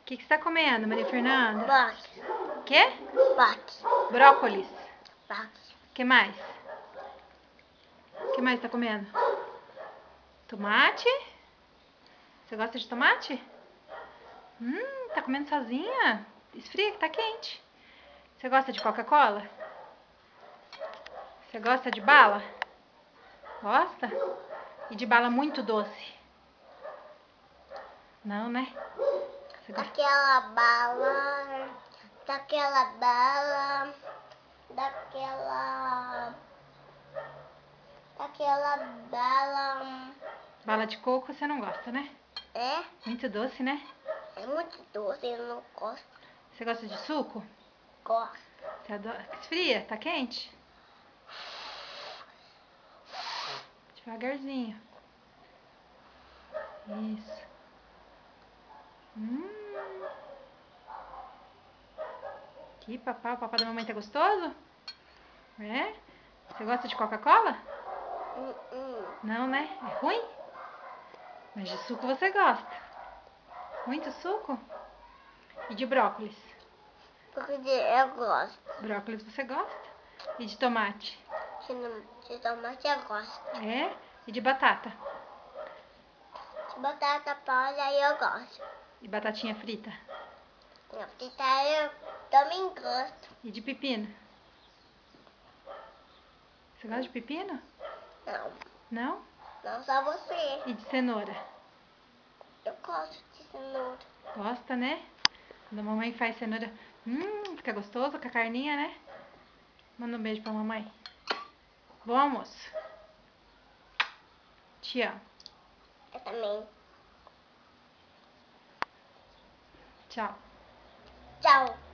que você tá comendo, Maria Fernanda? Brócolis. Quê? Brócolis. Brócolis. Brócolis. Que mais? Que mais tá comendo? Tomate? Você gosta de tomate? Tá comendo sozinha? Esfria que tá quente. Você gosta de Coca-Cola? Você gosta de bala? Gosta? E de bala muito doce? Não, né? Você gosta? Daquela bala. Daquela bala. Bala de coco você não gosta, né? É? Muito doce, né? É muito doce, eu não gosto. Você gosta de suco? Gosto. Você adora... Esfria? Tá quente? Devagarzinho. Isso. Que papá, o papá da mamãe tá gostoso? É? Você gosta de Coca-Cola? Não, né? É ruim? Mas de suco você gosta. Muito suco? E de brócolis? Porque eu gosto. Brócolis você gosta? E de tomate? De tomate eu gosto. É? E de batata? De batata palha eu gosto. E batatinha frita? De fritar eu também gosto. E de pepino? Você gosta de pepino? Não. Não? Não só você. E de cenoura? Eu gosto de cenoura. Gosta, né? Quando a mamãe faz cenoura, fica gostoso com a carninha, né? Manda um beijo pra mamãe. Bom almoço. Te amo. Eu também. Tchau. Tchau.